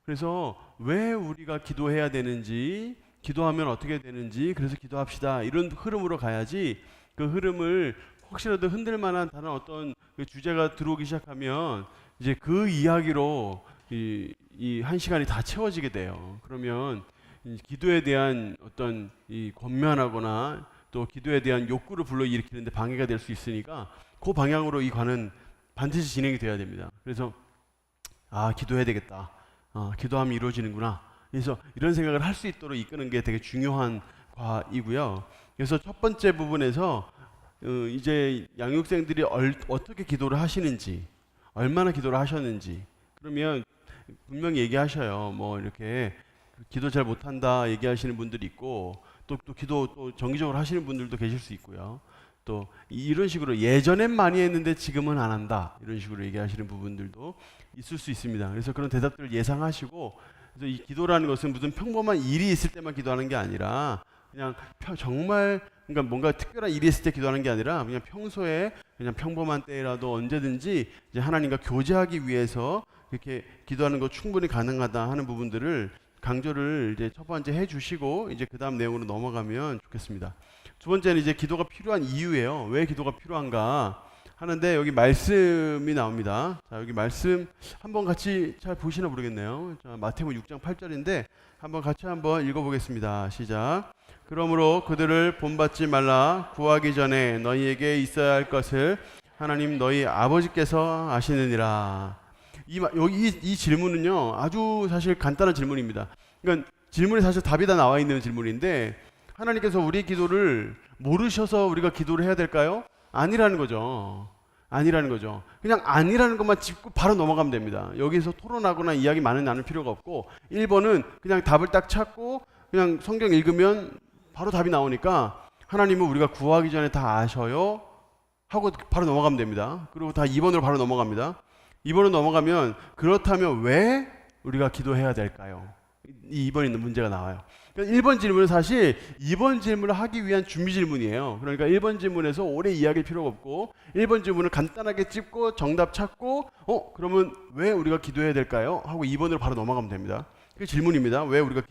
그래서 왜 우리가 기도해야 되는지, 기도하면 어떻게 되는지, 그래서 기도합시다, 이런 흐름으로 가야지, 그 흐름을 혹시라도 흔들 만한 다른 어떤 그 주제가 들어오기 시작하면 이제 그 이야기로 이 한 시간이 다 채워지게 돼요. 그러면 이 기도에 대한 어떤 이 권면하거나 또 기도에 대한 욕구를 불러일으키는데 방해가 될 수 있으니까 그 방향으로 이 관은 반드시 진행이 돼야 됩니다. 그래서 기도해야 되겠다. 기도하면 이루어지는구나. 그래서 이런 생각을 할 수 있도록 이끄는 게 되게 중요한 과이고요. 그래서 첫 번째 부분에서 이제 양육생들이 어떻게 기도를 하시는지, 얼마나 기도를 하셨는지, 그러면 분명히 얘기하셔요. 뭐 이렇게 기도 잘 못한다 얘기하시는 분들이 있고, 또 기도 또 정기적으로 하시는 분들도 계실 수 있고요. 또 이런 식으로 예전엔 많이 했는데 지금은 안 한다, 이런 식으로 얘기하시는 부분들도 있을 수 있습니다. 그래서 그런 대답들을 예상하시고, 그래서 이 기도라는 것은 무슨 평범한 일이 있을 때만 기도하는 게 아니라 그냥 정말, 그러니까 뭔가 특별한 일이 있을 때 기도하는 게 아니라 그냥 평소에 그냥 평범한 때라도 언제든지 이제 하나님과 교제하기 위해서 이렇게 기도하는 거 충분히 가능하다 하는 부분들을 강조를 이제 첫 번째 해주시고, 이제 그 다음 내용으로 넘어가면 좋겠습니다. 두 번째는 이제 기도가 필요한 이유예요. 왜 기도가 필요한가 하는데 여기 말씀이 나옵니다. 자, 여기 말씀 한번 같이 잘 보시나 모르겠네요. 자, 마태복음 6장 8절인데 한번 같이 한번 읽어보겠습니다. 시작. 그러므로 그들을 본받지 말라. 구하기 전에 너희에게 있어야 할 것을 하나님 너희 아버지께서 아시느니라. 여기 이 질문은요, 아주 사실 간단한 질문입니다. 그러니까 질문에 사실 답이 다 나와 있는 질문인데, 하나님께서 우리 기도를 모르셔서 우리가 기도를 해야 될까요? 아니라는 거죠. 아니라는 거죠. 그냥 아니라는 것만 짚고 바로 넘어가면 됩니다. 여기서 토론하거나 이야기 많이 나눌 필요가 없고, 1번은 그냥 답을 딱 찾고 그냥 성경 읽으면 바로 답이 나오니까 하나님은 우리가 구하기 전에 다 아셔요 하고 바로 넘어가면 됩니다. 그리고 다 2번으로 바로 넘어갑니다. 2번으로 넘어가면 그렇다면 왜 우리가 기도해야 될까요? 이 2번에 있는 문제가 나와요. 그러니까 1번 질문은 사실 2번 질문을 하기 위한 준비 질문이에요. 그러니까 1번 질문에서 오래 이야기할 필요가 없고, 1번 질문을 간단하게 찝고 정답 찾고, 그러면 왜 우리가 기도해야 될까요? 하고 2번으로 바로 넘어가면 됩니다. 그게 질문입니다. 왜 우리가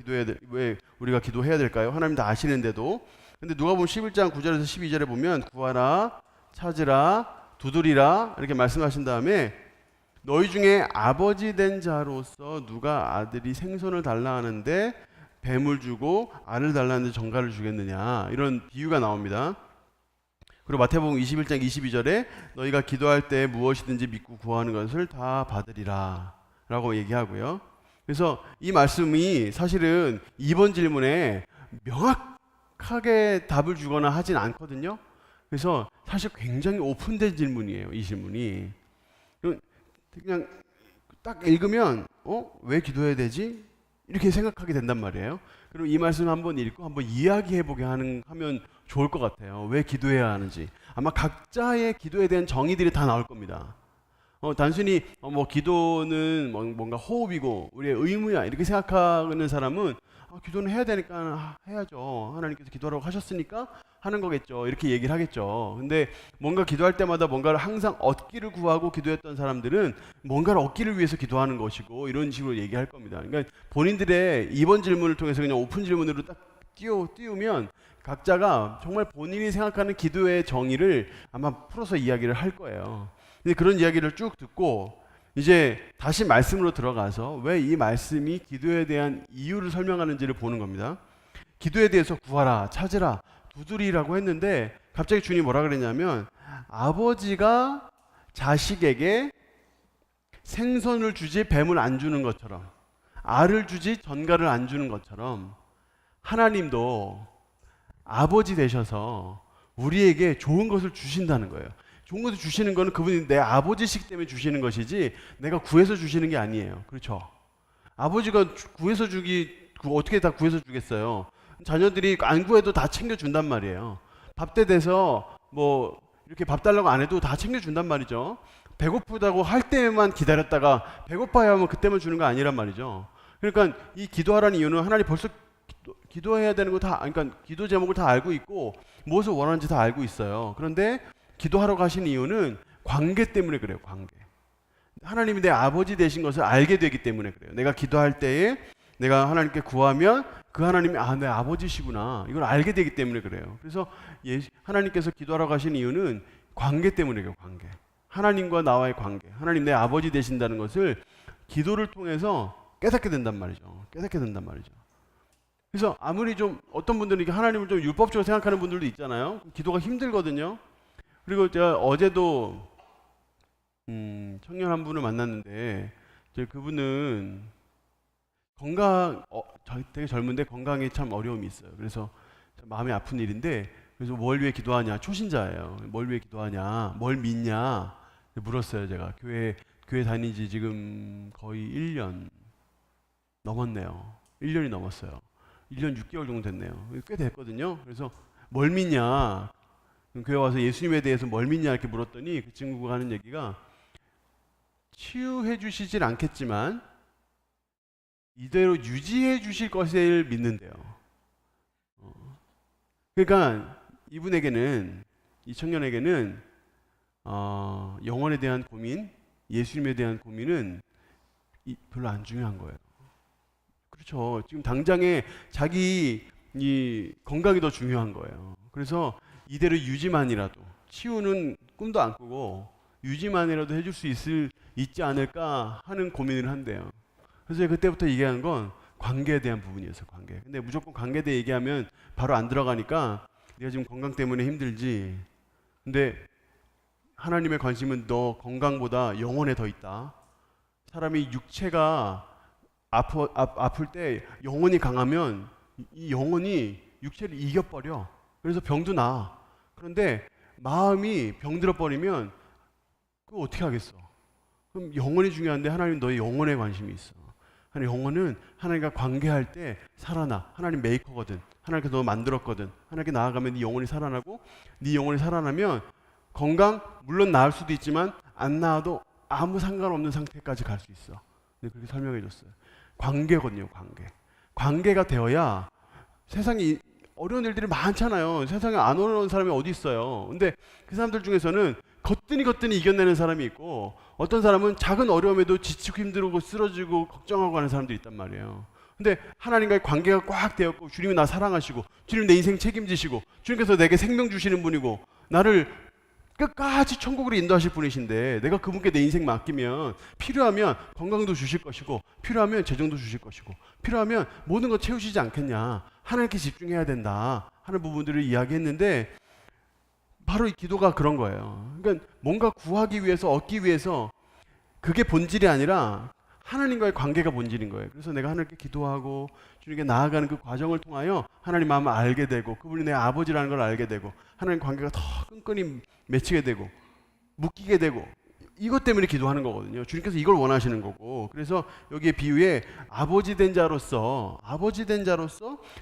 기도해야 될까요? 하나님 다 아시는데도. 근데 누가복음 11장 9절에서 12절에 보면 구하라, 찾으라, 두드리라 이렇게 말씀하신 다음에 너희 중에 아버지 된 자로서 누가 아들이 생선을 달라 하는데 뱀을 주고 알을 달라는데 정갈을 주겠느냐, 이런 비유가 나옵니다. 그리고 마태복음 21장 22절에 너희가 기도할 때 무엇이든지 믿고 구하는 것을 다 받으리라 라고 얘기하고요. 그래서 이 말씀이 사실은 2번 질문에 명확하게 답을 주거나 하진 않거든요. 그래서 사실 굉장히 오픈된 질문이에요, 이 질문이. 그냥 딱 읽으면 왜 기도해야 되지? 이렇게 생각하게 된단 말이에요. 그리고 이 말씀 한번 읽고 한번 이야기해보게 하면 좋을 것 같아요. 왜 기도해야 하는지. 아마 각자의 기도에 대한 정의들이 다 나올 겁니다. 단순히 뭐 기도는 뭔가 호흡이고 우리의 의무야 이렇게 생각하는 사람은 기도는 해야 되니까 해야죠. 하나님께서 기도하라고 하셨으니까 하는 거겠죠. 이렇게 얘기를 하겠죠. 근데 뭔가 기도할 때마다 뭔가를 항상 얻기를 구하고 기도했던 사람들은 뭔가를 얻기를 위해서 기도하는 것이고, 이런 식으로 얘기할 겁니다. 그러니까 본인들의 이번 질문을 통해서 그냥 오픈 질문으로 딱 띄우면 각자가 정말 본인이 생각하는 기도의 정의를 아마 풀어서 이야기를 할 거예요. 근데 그런 이야기를 쭉 듣고 이제 다시 말씀으로 들어가서 왜 이 말씀이 기도에 대한 이유를 설명하는지를 보는 겁니다. 기도에 대해서 구하라, 찾으라, 두드리라고 했는데 갑자기 주님이 뭐라 그랬냐면, 아버지가 자식에게 생선을 주지 뱀을 안 주는 것처럼, 알을 주지 전갈을 안 주는 것처럼 하나님도 아버지 되셔서 우리에게 좋은 것을 주신다는 거예요. 좋은 것을 주시는 거는 그분이 내 아버지시기 때문에 주시는 것이지 내가 구해서 주시는 게 아니에요. 그렇죠? 아버지가 구해서 어떻게 다 구해서 주겠어요? 자녀들이 안 구해도 다 챙겨준단 말이에요. 밥 때 돼서 뭐 이렇게 밥 달라고 안 해도 다 챙겨준단 말이죠. 배고프다고 할 때만 기다렸다가 배고파야 하면 그때만 주는 거 아니란 말이죠. 그러니까 이 기도하라는 이유는 하나님 벌써 기도해야 되는 거 그러니까 기도 제목을 다 알고 있고 무엇을 원하는지 다 알고 있어요. 그런데 기도하러 가신 이유는 관계 때문에 그래요. 관계. 하나님이 내 아버지 되신 것을 알게 되기 때문에 그래요. 내가 기도할 때에 내가 하나님께 구하면 그 하나님이 내 아버지시구나 이걸 알게 되기 때문에 그래요. 그래서 하나님께서 기도하라고 하신 이유는 관계 때문에 그래요. 관계. 하나님과 나와의 관계. 하나님 내 아버지 되신다는 것을 기도를 통해서 깨닫게 된단 말이죠. 깨닫게 된단 말이죠. 그래서 아무리 좀 어떤 분들은 이렇게 하나님을 좀 율법적으로 생각하는 분들도 있잖아요. 기도가 힘들거든요. 그리고 제가 어제도 청년 한 분을 만났는데 그분은 되게 젊은데 건강에 참 어려움이 있어요. 그래서 마음이 아픈 일인데 그래서 뭘 위해 기도하냐? 초신자예요. 뭘 위해 기도하냐? 뭘 믿냐? 물었어요. 제가 교회 다니지 지금 거의 1년 넘었네요. 1년이 넘었어요. 1년 6개월 정도 됐네요. 꽤 됐거든요. 그래서 뭘 믿냐? 교회 와서 예수님에 대해서 뭘 믿냐 이렇게 물었더니 그 친구가 하는 얘기가 치유해 주시질 않겠지만 이대로 유지해 주실 것을 믿는데요. 그러니까 이분에게는 이 청년에게는 영혼에 대한 고민, 예수님에 대한 고민은 별로 안 중요한 거예요. 그렇죠. 지금 당장에 자기 이 건강이 더 중요한 거예요. 그래서 이대로 유지만이라도 치유는 꿈도 안 꾸고 유지만이라도 해줄 수 있지 않을까 하는 고민을 한대요. 그래서 그때부터 얘기한 건 관계에 대한 부분이었어요. 관계. 근데 무조건 관계에 대해 얘기하면 바로 안 들어가니까 내가 지금 건강 때문에 힘들지. 근데 하나님의 관심은 너 건강보다 영혼에 더 있다. 사람이 육체가 아플 때 영혼이 강하면 이 영혼이 육체를 이겨버려. 그래서 병도 나. 그런데 마음이 병들어 버리면 그거 어떻게 하겠어? 그럼 영혼이 중요한데 하나님 너의 영혼에 관심이 있어. 하나님 영혼은 하나님과 관계할 때 살아나. 하나님 메이커거든. 하나님께서 너 만들었거든. 하나님께 나아가면 네 영혼이 살아나고 네 영혼이 살아나면 건강 물론 나을 수도 있지만 안 나아도 아무 상관없는 상태까지 갈 수 있어. 그렇게 설명해 줬어요. 관계거든요. 관계가 되어야 세상에 어려운 일들이 많잖아요. 세상에 안 어려운 사람이 어디 있어요. 근데 그 사람들 중에서는 거뜬히 이겨내는 사람이 있고 어떤 사람은 작은 어려움에도 지치고 힘들고 쓰러지고 걱정하고 하는 사람들이 있단 말이에요. 근데 하나님과의 관계가 꽉 되었고 주님이 나 사랑하시고 주님 내 인생 책임지시고 주님께서 내게 생명 주시는 분이고 나를 끝까지 천국으로 인도하실 분이신데 내가 그분께 내 인생 맡기면 필요하면 건강도 주실 것이고 필요하면 재정도 주실 것이고 필요하면 모든 거 채우시지 않겠냐. 하나님께 집중해야 된다 하는 부분들을 이야기했는데 바로 이 기도가 그런 거예요. 그러니까 뭔가 구하기 위해서 얻기 위해서 그게 본질이 아니라 하나님과의 관계가 본질인 거예요. 그래서 내가 하나님께 기도하고 주님께 나아가는 그 과정을 통하여 하나님 마음을 알게 되고 그분이 내 아버지라는 걸 알게 되고 하나님 관계가 더 끈끈이 맺히게 되고 묶이게 되고 이것 때문에 기도하는 거거든요. 주님께서 이걸 원하시는 거고 그래서 여기에 비유에 아버지 된 자로서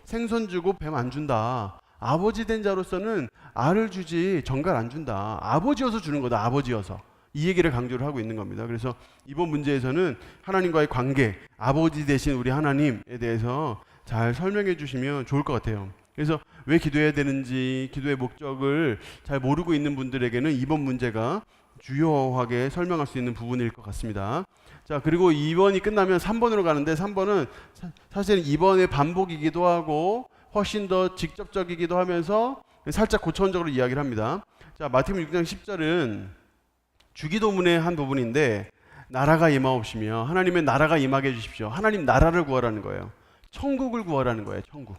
생선 주고 뱀 안 준다. 아버지 된 자로서는 알을 주지 정갈 안 준다. 아버지여서 주는 거다. 아버지여서. 이 얘기를 강조를 하고 있는 겁니다. 그래서 이번 문제에서는 하나님과의 관계, 아버지 되신 우리 하나님에 대해서 잘 설명해 주시면 좋을 것 같아요. 그래서 왜 기도해야 되는지, 기도의 목적을 잘 모르고 있는 분들에게는 이번 문제가 주요하게 설명할 수 있는 부분일 것 같습니다. 자, 그리고 2번이 끝나면 3번으로 가는데 3번은 사실은 2번의 반복이기도 하고 훨씬 더 직접적이기도 하면서 살짝 고차원적으로 이야기를 합니다. 자, 마태복음 6장 10절은 주기도문의 한 부분인데 나라가 임하옵시며 하나님의 나라가 임하게 해주십시오. 하나님 나라를 구하라는 거예요. 천국을 구하라는 거예요. 천국.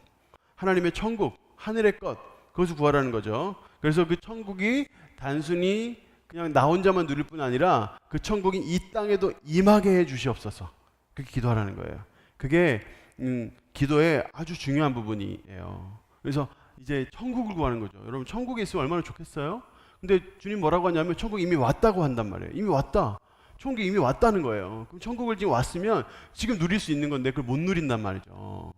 하나님의 천국, 하늘의 것, 그것을 구하라는 거죠. 그래서 그 천국이 단순히 그냥 나 혼자만 누릴 뿐 아니라 그 천국이 이 땅에도 임하게 해 주시옵소서. 그렇게 기도하라는 거예요. 그게 기도의 아주 중요한 부분이에요. 그래서 이제 천국을 구하는 거죠. 여러분 천국에 있으면 얼마나 좋겠어요? 근데 주님 뭐라고 하냐면 천국이 이미 왔다고 한단 말이에요. 이미 왔다. 천국이 이미 왔다는 거예요. 그럼 천국을 지금 왔으면 지금 누릴 수 있는 건데 그걸 못 누린단 말이죠.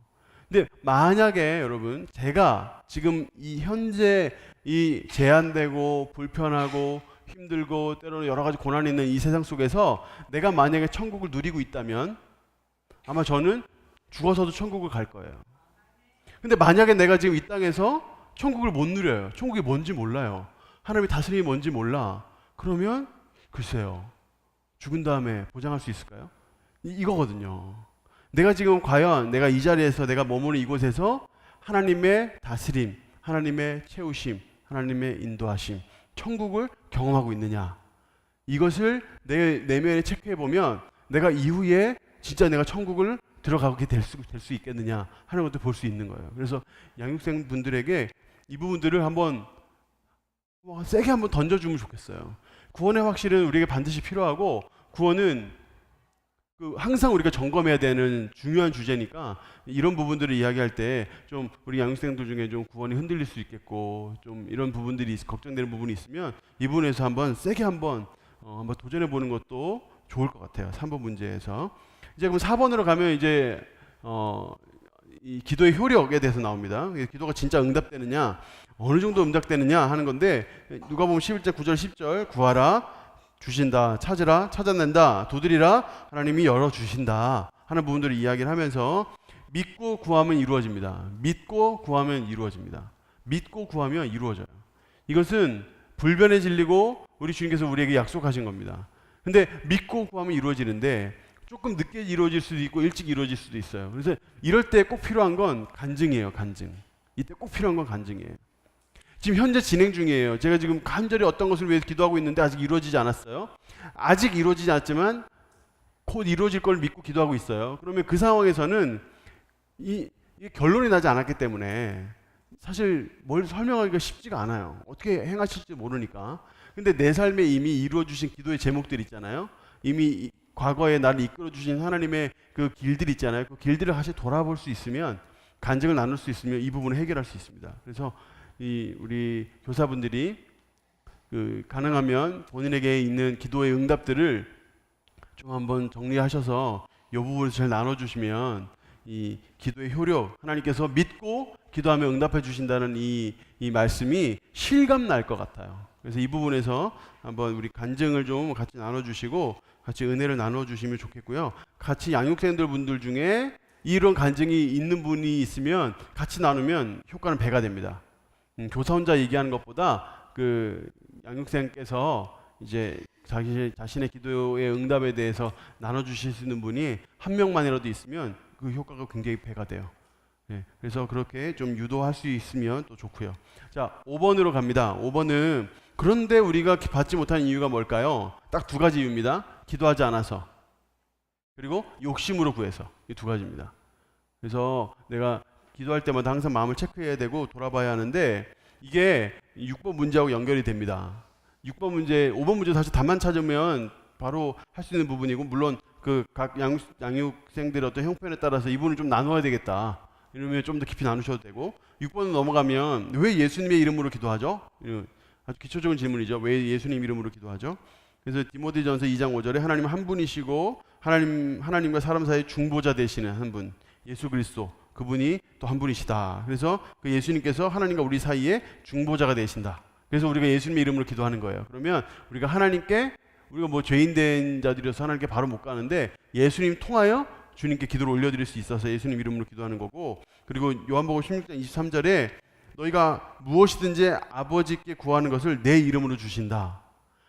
근데 만약에 여러분 제가 지금 이 현재 이 제한되고 불편하고 힘들고 때로는 여러 가지 고난이 있는 이 세상 속에서 내가 만약에 천국을 누리고 있다면 아마 저는 죽어서도 천국을 갈 거예요. 근데 만약에 내가 지금 이 땅에서 천국을 못 누려요. 천국이 뭔지 몰라요. 하나님의 다스림이 뭔지 몰라. 그러면 글쎄요. 죽은 다음에 보장할 수 있을까요? 이거거든요. 내가 지금 과연 내가 이 자리에서 내가 머무는 이곳에서 하나님의 다스림, 하나님의 채우심, 하나님의 인도하심, 천국을 경험하고 있느냐. 이것을 내 내면에 체크해 보면 내가 이후에 진짜 내가 천국을 들어가게 될 수 있겠느냐 하는 것도 볼 수 있는 거예요. 그래서 양육생 분들에게 이 부분들을 한번 세게 한번 던져주면 좋겠어요. 구원의 확실은 우리에게 반드시 필요하고, 구원은 항상 우리가 점검해야 되는 중요한 주제니까 이런 부분들을 이야기할 때 좀 우리 양육생들 중에 좀 구원이 흔들릴 수 있겠고 좀 이런 부분들이 걱정되는 부분이 있으면 이 부분에서 한번 세게 한번 도전해 보는 것도 좋을 것 같아요. 3번 문제에서. 이제 그럼 4번으로 가면 이제 이 기도의 효력에 대해서 나옵니다. 기도가 진짜 응답되느냐, 어느 정도 응답되느냐 하는 건데, 누가복음 11장 9절 10절 구하라 주신다, 찾으라 찾아낸다, 두드리라 하나님이 열어주신다 하는 부분들을 이야기를 하면서 믿고 구하면 이루어집니다. 믿고 구하면 이루어집니다. 믿고 구하면 이루어져요. 이것은 불변의 진리고 우리 주님께서 우리에게 약속하신 겁니다. 근데 믿고 구하면 이루어지는데 조금 늦게 이루어질 수도 있고 일찍 이루어질 수도 있어요. 그래서 이럴 때 꼭 필요한 건 간증이에요. 간증. 이때 꼭 필요한 건 간증이에요. 지금 현재 진행 중이에요. 제가 지금 간절히 어떤 것을 위해서 기도하고 있는데 아직 이루어지지 않았어요. 아직 이루어지지 않았지만 곧 이루어질 걸 믿고 기도하고 있어요. 그러면 그 상황에서는 이게 결론이 나지 않았기 때문에 사실 뭘 설명하기가 쉽지가 않아요. 어떻게 행하실지 모르니까. 근데 내 삶에 이미 이루어주신 기도의 제목들 있잖아요. 이미 과거에 나를 이끌어주신 하나님의 그 길들 있잖아요. 그 길들을 다시 돌아볼 수 있으면, 간증을 나눌 수 있으면 이 부분을 해결할 수 있습니다. 그래서 우리 교사분들이 가능하면 본인에게 있는 기도의 응답들을 좀 한번 정리하셔서 이 부분을 잘 나눠주시면 이 기도의 효력, 하나님께서 믿고 기도하면 응답해 주신다는 이 말씀이 실감 날 것 같아요. 그래서 이 부분에서 한번 우리 간증을 좀 같이 나눠주시고 같이 은혜를 나눠주시면 좋겠고요. 같이 양육생들 분들 중에 이런 간증이 있는 분이 있으면 같이 나누면 효과는 배가 됩니다. 교사 혼자 얘기하는 것보다 그 양육생께서 이제 자신의 기도의 응답에 대해서 나눠주실 수 있는 분이 한 명만이라도 있으면 그 효과가 굉장히 배가 돼요. 그래서 그렇게 좀 유도할 수 있으면 또 좋고요. 자, 5번으로 갑니다. 5번은 그런데 우리가 받지 못하는 이유가 뭘까요? 딱 두 가지 이유입니다. 기도하지 않아서, 그리고 욕심으로 구해서. 이 두 가지입니다. 그래서 내가 기도할 때마다 항상 마음을 체크해야 되고 돌아봐야 하는데, 이게 6번 문제하고 연결이 됩니다. 6번 문제, 5번 문제 사실 답만 찾으면 바로 할 수 있는 부분이고, 물론 그 각 양육생들의 어떤 형편에 따라서 이 부분을 좀 나눠야 되겠다, 이러면 좀 더 깊이 나누셔도 되고, 6번으로 넘어가면 왜 예수님의 이름으로 기도하죠? 아주 기초적인 질문이죠. 왜 예수님 이름으로 기도하죠? 그래서 디모데전서 2장 5절에 하나님 한 분이시고 하나님과 사람 사이의 중보자 되시는 한 분, 예수 그리스도, 그분이 또 한 분이시다. 그래서 그 예수님께서 하나님과 우리 사이에 중보자가 되신다. 그래서 우리가 예수님의 이름으로 기도하는 거예요. 그러면 우리가 하나님께, 우리가 뭐 죄인 된 자들이어서 하나님께 바로 못 가는데 예수님 통하여 주님께 기도를 올려드릴 수 있어서 예수님 이름으로 기도하는 거고, 그리고 요한복음 16장 23절에 너희가 무엇이든지 아버지께 구하는 것을 내 이름으로 주신다.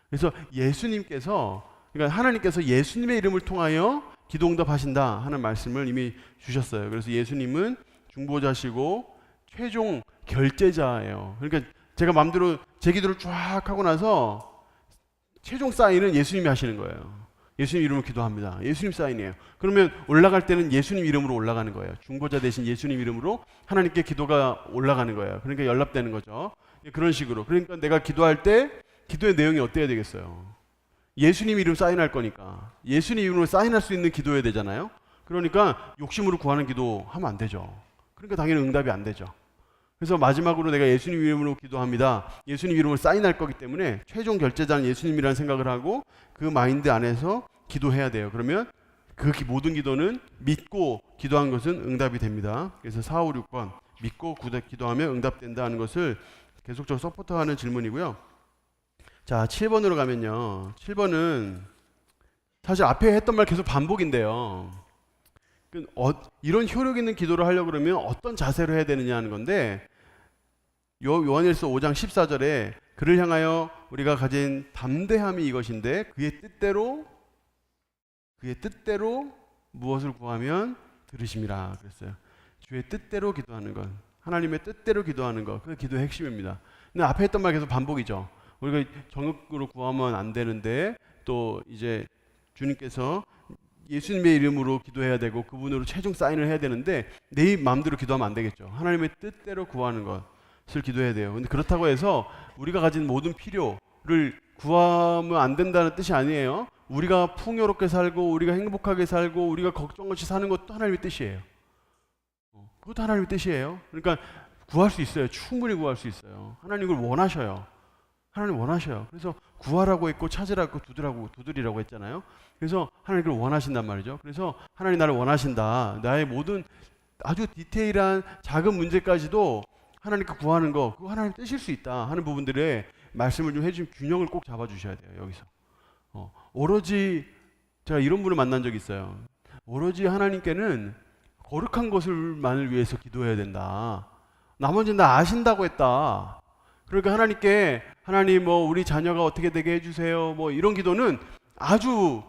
그래서 예수님께서, 그러니까 하나님께서 예수님의 이름을 통하여 기도 응답하신다 하는 말씀을 이미 주셨어요. 그래서 예수님은 중보자시고 최종 결제자예요. 그러니까 제가 마음대로 제 기도를 쫙 하고 나서 최종 사인은 예수님이 하시는 거예요. 예수님 이름으로 기도합니다. 예수님 사인이에요. 그러면 올라갈 때는 예수님 이름으로 올라가는 거예요. 중보자 대신 예수님 이름으로 하나님께 기도가 올라가는 거예요. 그러니까 연락되는 거죠. 그런 식으로. 그러니까 내가 기도할 때 기도의 내용이 어때야 되겠어요? 예수님 이름 사인할 거니까 예수님 이름으로 사인할 수 있는 기도해야 되잖아요. 그러니까 욕심으로 구하는 기도 하면 안 되죠. 그러니까 당연히 응답이 안 되죠. 그래서 마지막으로 내가 예수님 이름으로 기도합니다. 예수님 이름으로 사인할 거기 때문에 최종 결제자는 예수님이라는 생각을 하고 그 마인드 안에서 기도해야 돼요. 그러면 그 모든 기도는 믿고 기도한 것은 응답이 됩니다. 그래서 4, 5, 6번 믿고 기도하면 응답된다는 것을 계속적으로 서포트하는 질문이고요. 자, 7번으로 가면요. 7번은 사실 앞에 했던 말 계속 반복인데요. 이런 효력 있는 기도를 하려고 그러면 어떤 자세로 해야 되느냐 하는 건데, 요한일서 5장 14절에 그를 향하여 우리가 가진 담대함이 이것인데 그의 뜻대로 그의 뜻대로 무엇을 구하면 들으심이라 그랬어요. 주의 뜻대로 기도하는 것, 하나님의 뜻대로 기도하는 것, 그게 기도의 핵심입니다. 근데 앞에 했던 말 계속 반복이죠. 우리가 정욕으로 구하면 안 되는데 또 이제 주님께서 예수님의 이름으로 기도해야 되고 그분으로 최종 사인을 해야 되는데 내 마음대로 기도하면 안 되겠죠. 하나님의 뜻대로 구하는 것을 기도해야 돼요. 근데 그렇다고 해서 우리가 가진 모든 필요를 구하면 안 된다는 뜻이 아니에요. 우리가 풍요롭게 살고 우리가 행복하게 살고 우리가 걱정 없이 사는 것도 하나님의 뜻이에요. 그것도 하나님의 뜻이에요. 그러니까 구할 수 있어요. 충분히 구할 수 있어요. 하나님 이걸 원하셔요. 하나님 원하셔요. 그래서 구하라고 했고 찾으라고 두드리라고 했잖아요. 그래서 하나님 그걸 원하신단 말이죠. 그래서 하나님 나를 원하신다. 나의 모든 아주 디테일한 작은 문제까지도 하나님께 구하는 거, 그거 하나님 뜻일 수 있다 하는 부분들에 말씀을 좀 해주시면 균형을 꼭 잡아주셔야 돼요. 여기서 오로지 제가 이런 분을 만난 적이 있어요. 오로지 하나님께는 거룩한 것을만을 위해서 기도해야 된다. 나머지는 다 아신다고 했다. 그러니까 하나님께 하나님 우리 자녀가 어떻게 되게 해주세요. 이런 기도는 아주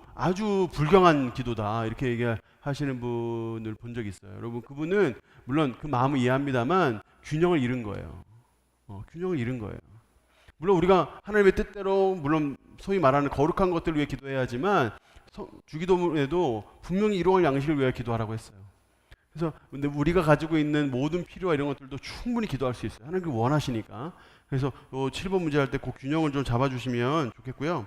불경한 기도다. 이렇게 얘기하시는 분을 본 적이 있어요. 여러분 그분은 물론 그 마음을 이해합니다만 균형을 잃은 거예요. 균형을 잃은 거예요. 물론 우리가 하나님의 뜻대로 물론 소위 말하는 거룩한 것들을 위해 기도해야 하지만 주기도문에도 분명히 일용할 양식을 위해 기도하라고 했어요. 그래서 근데 우리가 가지고 있는 모든 필요와 이런 것들도 충분히 기도할 수 있어요. 하나님이 원하시니까. 그래서 7번 문제 할 때 그 균형을 좀 잡아주시면 좋겠고요.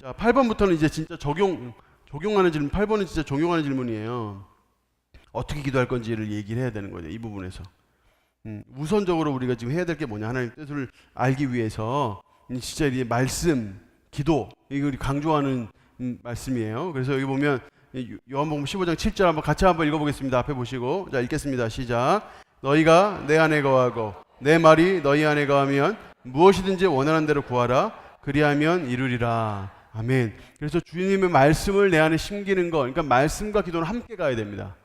자, 8번부터는 이제 진짜 적용하는 질문. 8번은 진짜 적용하는 질문이에요. 어떻게 기도할 건지를 얘기를 해야 되는 거죠. 이 부분에서. 우선적으로 우리가 지금 해야 될 게 뭐냐. 하나님의 뜻을 알기 위해서 진짜 이 말씀, 기도 이걸 강조하는 말씀이에요. 그래서 여기 보면 요한복음 15장 7절 한번 같이 한번 읽어보겠습니다. 앞에 보시고 자 읽겠습니다. 시작. 너희가 내 안에 거하고 내 말이 너희 안에 거하면 무엇이든지 원하는 대로 구하라. 그리하면 이루리라. 아멘. 그래서 주님의 말씀을 내 안에 심기는 거, 그러니까 말씀과 기도는 함께 가야 됩니다.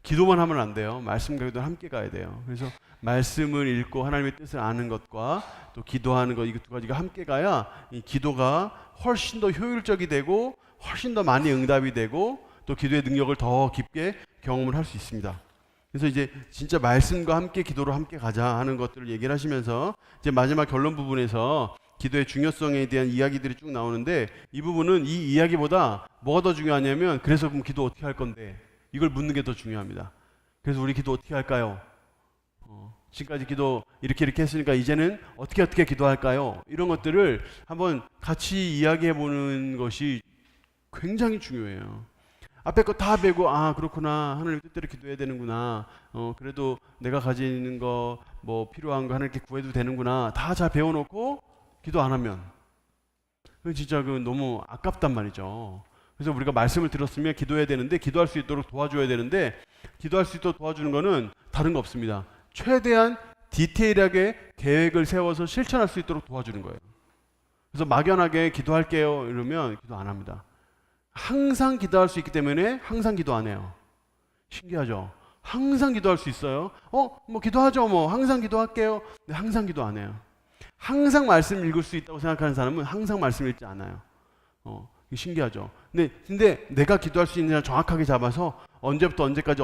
기도만 하면 안 돼요. 말씀과 기도는 함께 가야 돼요. 그래서 말씀을 읽고 하나님의 뜻을 아는 것과 또 기도하는 것, 이 두 가지가 함께 가야 이 기도가 훨씬 더 효율적이 되고 훨씬 더 많이 응답이 되고 또 기도의 능력을 더 깊게 경험을 할 수 있습니다. 그래서 이제 진짜 말씀과 함께 기도로 함께 가자 하는 것들을 얘기를 하시면서 이제 마지막 결론 부분에서 기도의 중요성에 대한 이야기들이 쭉 나오는데 이 부분은 이 이야기보다 뭐가 더 중요하냐면 그래서 그럼 기도 어떻게 할 건데 이걸 묻는 게 더 중요합니다. 그래서 우리 기도 어떻게 할까요? 지금까지 기도 이렇게 했으니까 이제는 어떻게 기도할까요? 이런 것들을 한번 같이 이야기해 보는 것이 굉장히 중요해요. 앞에 거 다 배고 그렇구나. 하나님 뜻대로 기도해야 되는구나. 그래도 내가 가지는 거 필요한 거 하나님께 구해도 되는구나. 다 잘 배워놓고 기도 안 하면 진짜 너무 아깝단 말이죠. 그래서 우리가 말씀을 들었으면 기도해야 되는데 기도할 수 있도록 도와줘야 되는데 기도할 수 있도록 도와주는 거는 다른 거 없습니다. 최대한 디테일하게 계획을 세워서 실천할 수 있도록 도와주는 거예요. 그래서 막연하게 기도할게요 이러면 기도 안 합니다. 항상 기도할 수 있기 때문에 항상 기도 안 해요. 신기하죠? 항상 기도할 수 있어요. 기도하죠 항상 기도할게요. 근데 항상 기도 안 해요. 항상 말씀 읽을 수 있다고 생각하는 사람은 항상 말씀 읽지 않아요. 신기하죠? 근데 내가 기도할 수 있는 날 정확하게 잡아서 언제부터 언제까지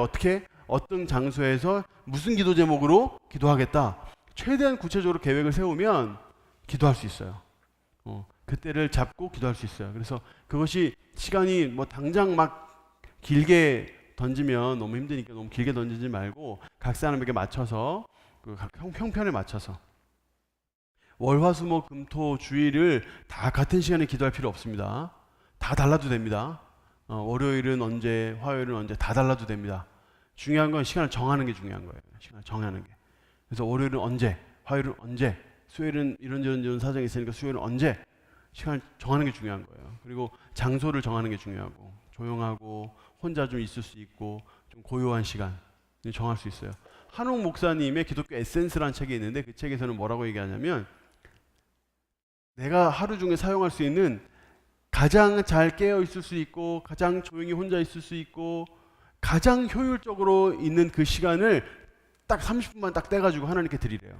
어떤 장소에서 무슨 기도 제목으로 기도하겠다. 최대한 구체적으로 계획을 세우면 기도할 수 있어요. 그때를 잡고 기도할 수 있어요. 그래서 그것이 시간이 당장 막 길게 던지면 너무 힘드니까 너무 길게 던지지 말고 각 사람에게 맞춰서 각 형편에 맞춰서 월화수목 금토 주일을 다 같은 시간에 기도할 필요 없습니다. 다 달라도 됩니다. 월요일은 언제, 화요일은 언제 다 달라도 됩니다. 중요한 건 시간을 정하는 게 중요한 거예요. 시간을 정하는 게. 그래서 월요일은 언제, 화요일은 언제, 수요일은 이런 사정이 있으니까 수요일은 언제 시간을 정하는 게 중요한 거예요. 그리고 장소를 정하는 게 중요하고 조용하고 혼자 좀 있을 수 있고 좀 고요한 시간 정할 수 있어요. 한옥 목사님의 기독교 에센스라는 책이 있는데 그 책에서는 뭐라고 얘기하냐면 내가 하루 중에 사용할 수 있는 가장 잘 깨어 있을 수 있고 가장 조용히 혼자 있을 수 있고 가장 효율적으로 있는 그 시간을 딱 30분만 딱 떼가지고 하나님께 드리래요.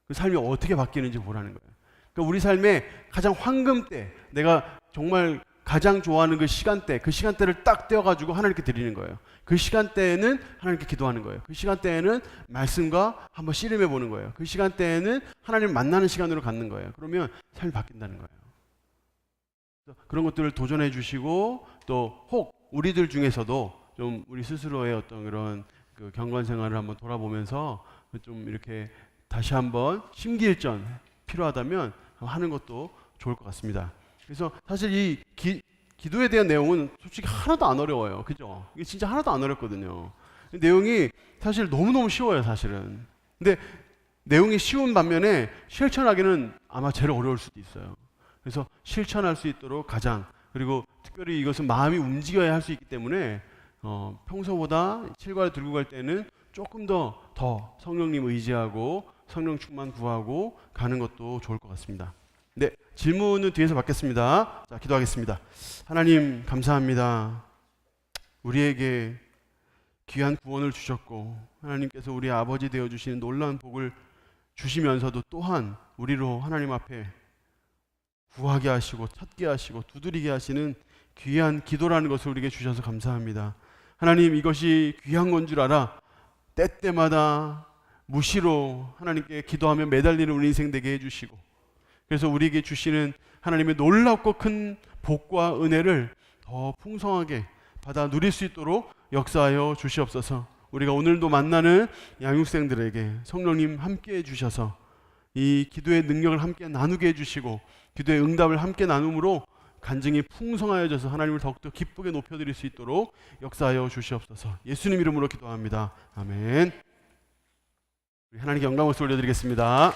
그 삶이 어떻게 바뀌는지 보라는 거예요. 그러니까 우리 삶의 가장 황금 때 내가 정말 가장 좋아하는 그 시간대를 딱 떼어가지고 하나님께 드리는 거예요. 그 시간대에는 하나님께 기도하는 거예요. 그 시간대에는 말씀과 한번 씨름해 보는 거예요. 그 시간대에는 하나님 만나는 시간으로 갖는 거예요. 그러면 삶이 바뀐다는 거예요. 그런 것들을 도전해 주시고, 또 혹 우리들 중에서도 좀 우리 스스로의 어떤 그런 그 경건 생활을 한번 돌아보면서 좀 이렇게 다시 한번 심기일전 필요하다면 하는 것도 좋을 것 같습니다. 그래서 사실 이 기도에 대한 내용은 솔직히 하나도 안 어려워요. 그죠? 이게 진짜 하나도 안 어렵거든요. 내용이 사실 너무너무 쉬워요, 사실은. 근데 내용이 쉬운 반면에 실천하기는 아마 제일 어려울 수도 있어요. 그래서 실천할 수 있도록 가장, 그리고 특별히 이것은 마음이 움직여야 할 수 있기 때문에 평소보다 칠과를 들고 갈 때는 조금 더 성령님 의지하고 성령 충만 구하고 가는 것도 좋을 것 같습니다. 네, 질문은 뒤에서 받겠습니다. 자, 기도하겠습니다. 하나님 감사합니다. 우리에게 귀한 구원을 주셨고, 하나님께서 우리 아버지 되어 주시는 놀라운 복을 주시면서도 또한 우리로 하나님 앞에 구하게 하시고 찾게 하시고 두드리게 하시는 귀한 기도라는 것을 우리에게 주셔서 감사합니다. 하나님, 이것이 귀한 건 줄 알아 때때마다 무시로 하나님께 기도하며 매달리는 우리 인생 되게 해주시고, 그래서 우리에게 주시는 하나님의 놀랍고 큰 복과 은혜를 더 풍성하게 받아 누릴 수 있도록 역사하여 주시옵소서. 우리가 오늘도 만나는 양육생들에게 성령님 함께 해주셔서 이 기도의 능력을 함께 나누게 해주시고, 기도의 응답을 함께 나눔으로 간증이 풍성하여져서 하나님을 더욱더 기쁘게 높여드릴 수 있도록 역사하여 주시옵소서. 예수님 이름으로 기도합니다. 아멘. 우리 하나님께 영광을 올려드리겠습니다.